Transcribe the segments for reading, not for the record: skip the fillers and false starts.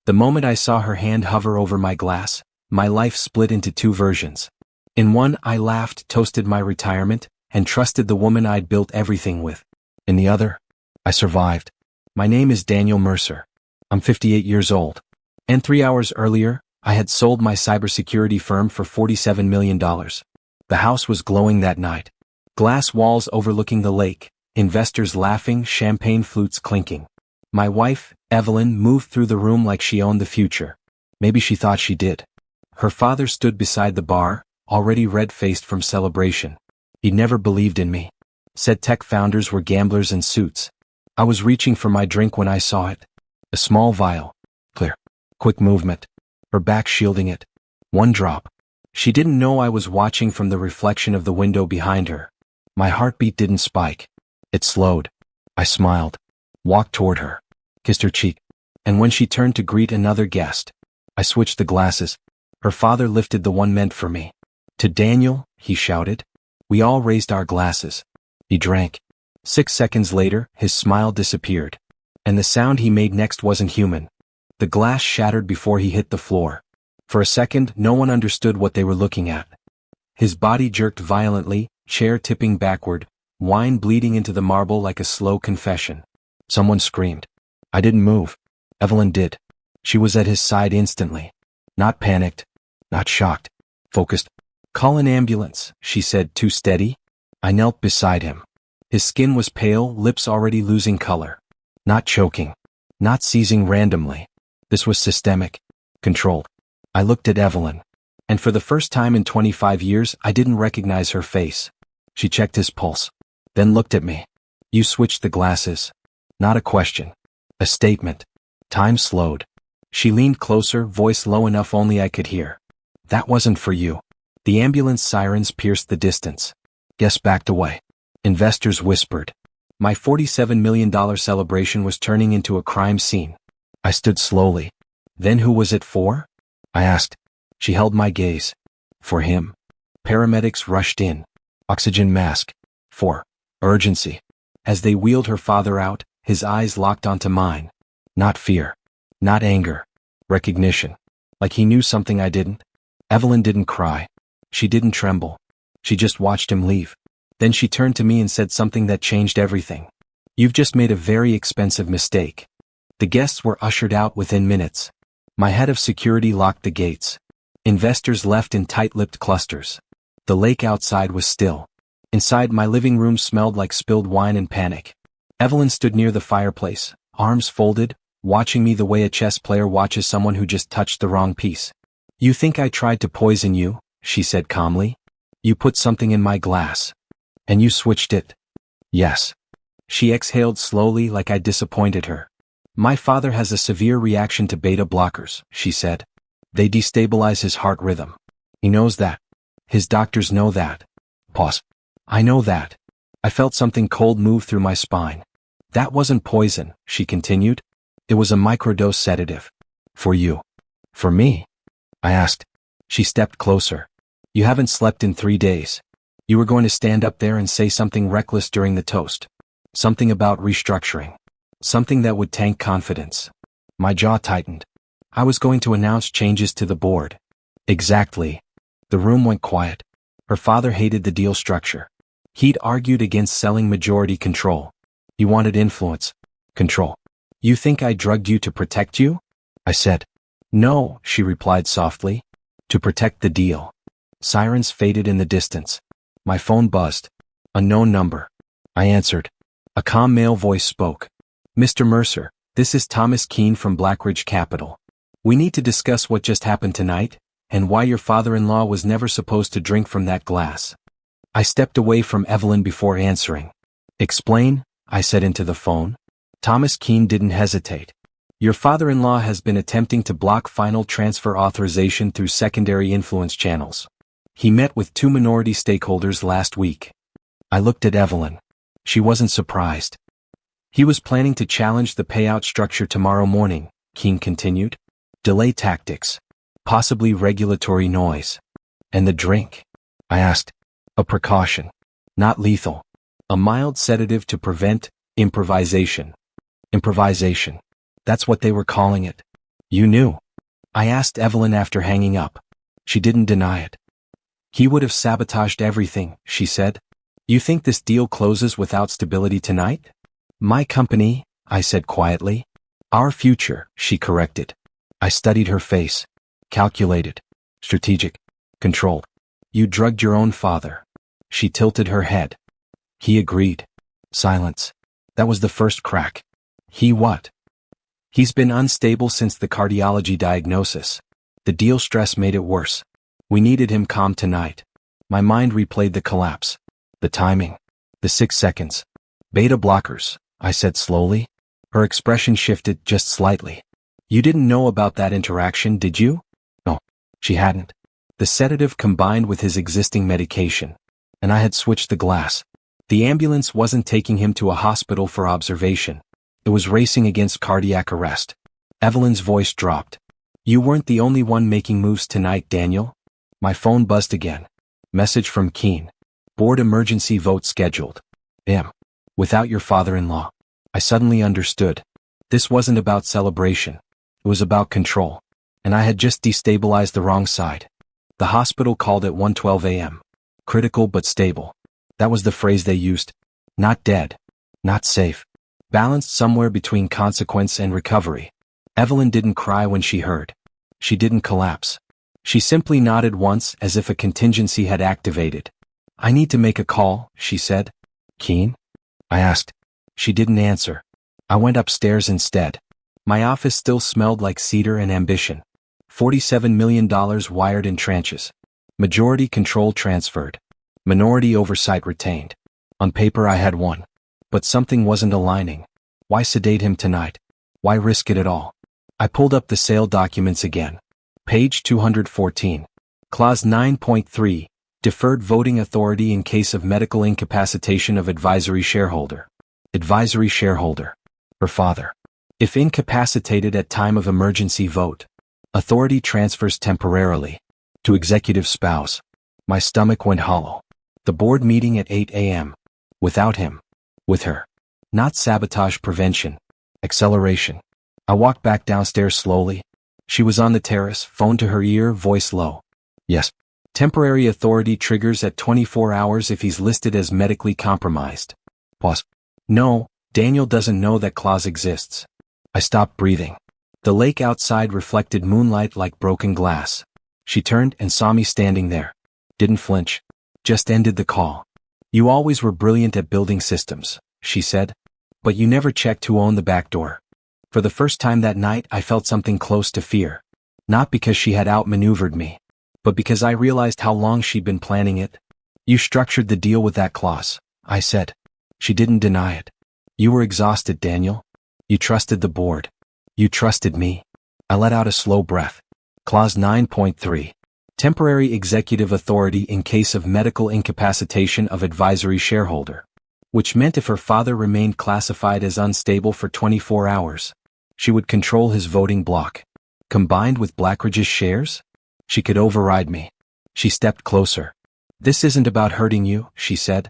The moment I saw her hand hover over my glass, my life split into two versions. In one, I laughed, toasted my retirement, and trusted the woman I'd built everything with. In the other, I survived. My name is Daniel Mercer. I'm 58 years old. And 3 hours earlier, I had sold my cybersecurity firm for $47 million. The house was glowing that night. Glass walls overlooking the lake, investors laughing, champagne flutes clinking. My wife, Evelyn, moved through the room like she owned the future. Maybe she thought she did. Her father stood beside the bar, already red-faced from celebration. He'd never believed in me. Said tech founders were gamblers in suits. I was reaching for my drink when I saw it. A small vial. Clear. Quick movement. Her back shielding it. One drop. She didn't know I was watching from the reflection of the window behind her. My heartbeat didn't spike. It slowed. I smiled. Walked toward her. Kissed her cheek. And when she turned to greet another guest, I switched the glasses. Her father lifted the one meant for me. To Daniel, he shouted. We all raised our glasses. He drank. 6 seconds later, his smile disappeared. And the sound he made next wasn't human. The glass shattered before he hit the floor. For a second, no one understood what they were looking at. His body jerked violently, chair tipping backward, wine bleeding into the marble like a slow confession. Someone screamed. I didn't move. Evelyn did. She was at his side instantly. Not panicked. Not shocked. Focused. Call an ambulance, she said, too steady. I knelt beside him. His skin was pale, lips already losing color. Not choking. Not seizing randomly. This was systemic. Controlled. I looked at Evelyn. And for the first time in 25 years, I didn't recognize her face. She checked his pulse. Then looked at me. You switched the glasses. Not a question. A statement. Time slowed. She leaned closer, voice low enough only I could hear. That wasn't for you. The ambulance sirens pierced the distance. Guests backed away. Investors whispered. My $47 million celebration was turning into a crime scene. I stood slowly. Then who was it for? I asked. She held my gaze. For him. Paramedics rushed in. Oxygen mask. For urgency. As they wheeled her father out, his eyes locked onto mine. Not fear. Not anger. Recognition. Like he knew something I didn't. Evelyn didn't cry. She didn't tremble. She just watched him leave. Then she turned to me and said something that changed everything. You've just made a very expensive mistake. The guests were ushered out within minutes. My head of security locked the gates. Investors left in tight-lipped clusters. The lake outside was still. Inside, my living room smelled like spilled wine and panic. Evelyn stood near the fireplace, arms folded, watching me the way a chess player watches someone who just touched the wrong piece. You think I tried to poison you? She said calmly. You put something in my glass. And you switched it. Yes. She exhaled slowly like I disappointed her. My father has a severe reaction to beta blockers, she said. They destabilize his heart rhythm. He knows that. His doctors know that. Pause. I know that. I felt something cold move through my spine. That wasn't poison, she continued. It was a microdose sedative. For you. For me? I asked. She stepped closer. You haven't slept in 3 days. You were going to stand up there and say something reckless during the toast. Something about restructuring. Something that would tank confidence. My jaw tightened. I was going to announce changes to the board. Exactly. The room went quiet. Her father hated the deal structure. He'd argued against selling majority control. He wanted influence. Control. You think I drugged you to protect you? I said. No, she replied softly. To protect the deal. Sirens faded in the distance. My phone buzzed. Unknown number. I answered. A calm male voice spoke. Mr. Mercer, this is Thomas Keene from Blackridge Capital. We need to discuss what just happened tonight, and why your father-in-law was never supposed to drink from that glass. I stepped away from Evelyn before answering. Explain, I said into the phone. Thomas Keene didn't hesitate. Your father-in-law has been attempting to block final transfer authorization through secondary influence channels. He met with 2 minority stakeholders last week. I looked at Evelyn. She wasn't surprised. He was planning to challenge the payout structure tomorrow morning, Keene continued. Delay tactics. Possibly regulatory noise. And the drink? I asked. A precaution. Not lethal. A mild sedative to prevent improvisation. Improvisation. That's what they were calling it. You knew? I asked Evelyn after hanging up. She didn't deny it. He would have sabotaged everything, she said. You think this deal closes without stability tonight? My company, I said quietly. Our future, she corrected. I studied her face. Calculated. Strategic. Controlled. You drugged your own father. She tilted her head. He agreed. Silence. That was the first crack. He what? He's been unstable since the cardiology diagnosis. The deal stress made it worse. We needed him calm tonight. My mind replayed the collapse. The timing. The 6 seconds. Beta blockers, I said slowly. Her expression shifted just slightly. You didn't know about that interaction, did you? No, she hadn't. The sedative combined with his existing medication. And I had switched the glass. The ambulance wasn't taking him to a hospital for observation. It was racing against cardiac arrest. Evelyn's voice dropped. You weren't the only one making moves tonight, Daniel. My phone buzzed again. Message from Keen. Board emergency vote scheduled. Without your father-in-law. I suddenly understood. This wasn't about celebration. It was about control. And I had just destabilized the wrong side. The hospital called at 1:12 a.m. Critical but stable. That was the phrase they used. Not dead. Not safe. Balanced somewhere between consequence and recovery. Evelyn didn't cry when she heard. She didn't collapse. She simply nodded once as if a contingency had activated. I need to make a call, she said. Keen? I asked. She didn't answer. I went upstairs instead. My office still smelled like cedar and ambition. $47 million wired in tranches. Majority control transferred. Minority oversight retained. On paper I had won. But something wasn't aligning. Why sedate him tonight? Why risk it at all? I pulled up the sale documents again. Page 214. Clause 9.3. Deferred voting authority in case of medical incapacitation of advisory shareholder. Advisory shareholder. Her father. If incapacitated at time of emergency vote. Authority transfers temporarily. To executive spouse. My stomach went hollow. The board meeting at 8 a.m. Without him. With her. Not sabotage prevention. Acceleration. I walked back downstairs slowly. She was on the terrace, phone to her ear, voice low. Yes. Temporary authority triggers at 24 hours if he's listed as medically compromised. Pause. No, Daniel doesn't know that clause exists. I stopped breathing. The lake outside reflected moonlight like broken glass. She turned and saw me standing there. Didn't flinch. Just ended the call. You always were brilliant at building systems, she said. But you never checked who owned the back door. For the first time that night I felt something close to fear. Not because she had outmaneuvered me. But because I realized how long she'd been planning it. You structured the deal with that clause, I said. She didn't deny it. You were exhausted, Daniel. You trusted the board. You trusted me. I let out a slow breath. Clause 9.3. Temporary executive authority in case of medical incapacitation of advisory shareholder. Which meant if her father remained classified as unstable for 24 hours, she would control his voting block. Combined with Blackridge's shares? She could override me. She stepped closer. This isn't about hurting you, she said.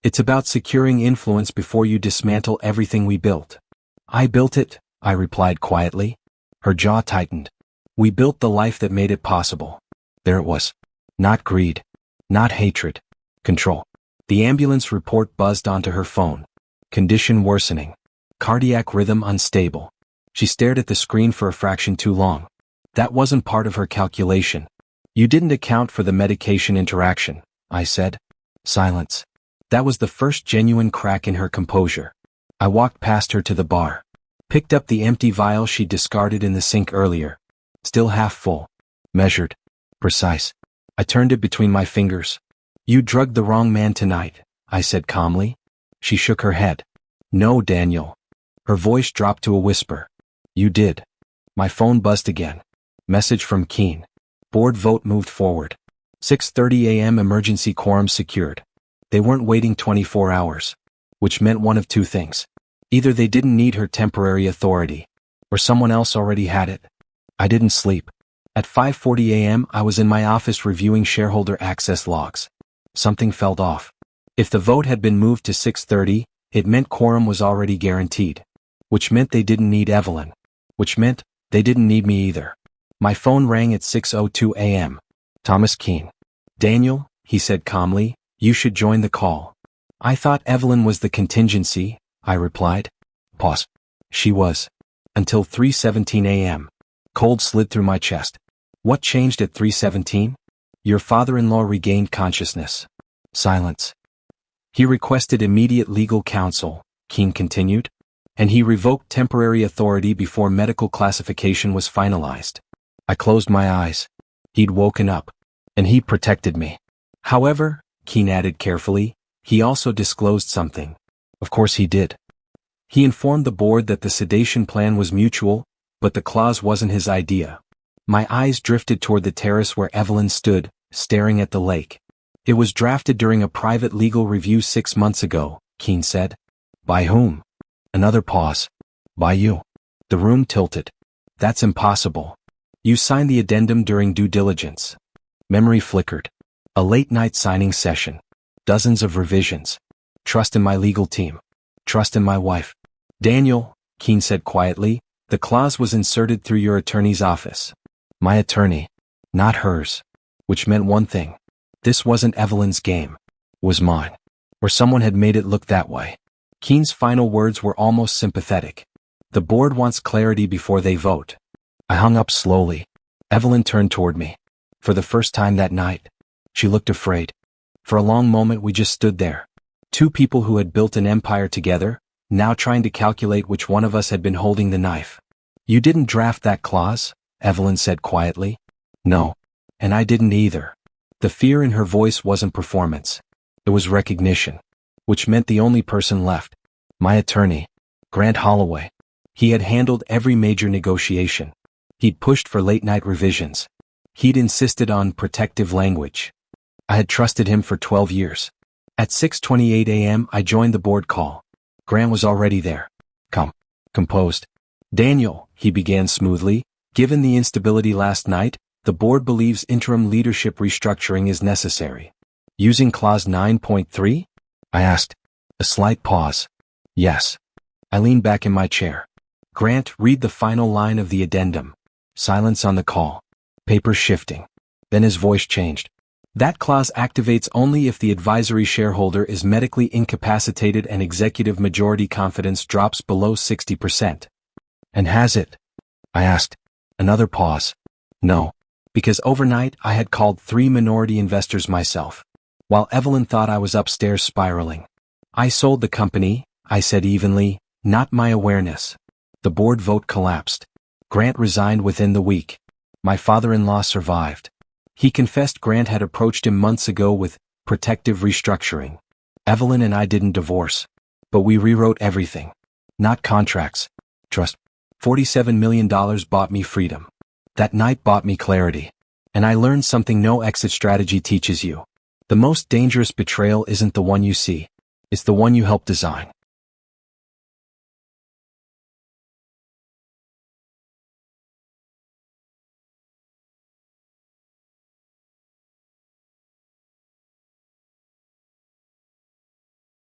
It's about securing influence before you dismantle everything we built. I built it, I replied quietly. Her jaw tightened. We built the life that made it possible. There it was. Not greed. Not hatred. Control. The ambulance report buzzed onto her phone. Condition worsening. Cardiac rhythm unstable. She stared at the screen for a fraction too long. That wasn't part of her calculation. You didn't account for the medication interaction, I said. Silence. That was the first genuine crack in her composure. I walked past her to the bar. Picked up the empty vial she'd discarded in the sink earlier. Still half full. Measured. Precise. I turned it between my fingers. You drugged the wrong man tonight, I said calmly. She shook her head. No, Daniel. Her voice dropped to a whisper. You did. My phone buzzed again. Message from Keen. Board vote moved forward. 6:30 a.m. emergency quorum secured. They weren't waiting 24 hours. Which meant one of two things. Either they didn't need her temporary authority, or someone else already had it. I didn't sleep. At 5:40 a.m. I was in my office reviewing shareholder access logs. Something felt off. If the vote had been moved to 6:30, it meant quorum was already guaranteed. Which meant they didn't need Evelyn. Which meant They didn't need me either. My phone rang at 6:02 a.m. Thomas Keene. Daniel, he said calmly, you should join the call. I thought Evelyn was the contingency, I replied. Pause. She was. Until 3:17 a.m. Cold slid through my chest. What changed at 3:17? Your father-in-law regained consciousness. Silence. He requested immediate legal counsel, Keene continued, and he revoked temporary authority before medical classification was finalized. I closed my eyes. He'd woken up. And he protected me. However, Keene added carefully, he also disclosed something. Of course he did. He informed the board that the sedation plan was mutual, but the clause wasn't his idea. My eyes drifted toward the terrace where Evelyn stood, staring at the lake. It was drafted during a private legal review 6 months ago, Keene said. By whom? Another pause. By you. The room tilted. That's impossible. You signed the addendum during due diligence. Memory flickered. A late-night signing session. Dozens of revisions. Trust in my legal team. Trust in my wife. Daniel, Keene said quietly, the clause was inserted through your attorney's office. My attorney. Not hers. Which meant one thing. This wasn't Evelyn's game. It was mine. Or someone had made it look that way. Keene's final words were almost sympathetic. The board wants clarity before they vote. I hung up slowly. Evelyn turned toward me. For the first time that night. She looked afraid. For a long moment we just stood there. Two people who had built an empire together, now trying to calculate which one of us had been holding the knife. You didn't draft that clause, Evelyn said quietly. No. And I didn't either. The fear in her voice wasn't performance. It was recognition. Which meant the only person left. My attorney. Grant Holloway. He had handled every major negotiation. He'd pushed for late-night revisions. He'd insisted on protective language. I had trusted him for 12 years. At 6:28 a.m. I joined the board call. Grant was already there. Composed. Daniel, he began smoothly, given the instability last night, the board believes interim leadership restructuring is necessary. Using clause 9.3? I asked. A slight pause. Yes. I leaned back in my chair. Grant, read the final line of the addendum. Silence on the call. Papers shifting. Then his voice changed. That clause activates only if the advisory shareholder is medically incapacitated and executive majority confidence drops below 60%. And has it? I asked. Another pause. No. Because overnight I had called 3 minority investors myself. While Evelyn thought I was upstairs spiraling. I sold the company, I said evenly, not my awareness. The board vote collapsed. Grant resigned within the week. My father-in-law survived. He confessed Grant had approached him months ago with protective restructuring. Evelyn and I didn't divorce. But we rewrote everything. Not contracts. Trust. $47 million bought me freedom. That night bought me clarity. And I learned something no exit strategy teaches you. The most dangerous betrayal isn't the one you see. It's the one you help design.